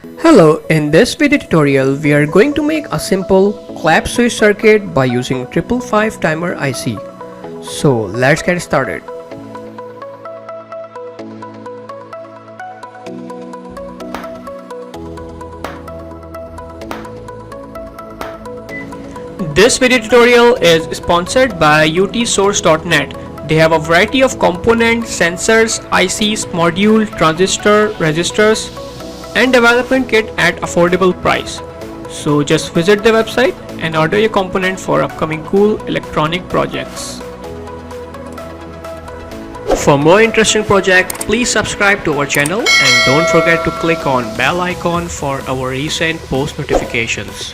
Hello, in this video tutorial we are going to make a simple clap switch circuit by using 555 timer IC. So let's get started. This video tutorial is sponsored by utsource.net. They have a variety of components, sensors, ICs, module, transistor, resistors and development kit at affordable price. So just visit the website and order your component for upcoming cool electronic projects. For more interesting projects, please subscribe to our channel and don't forget to click on bell icon for our recent post notifications.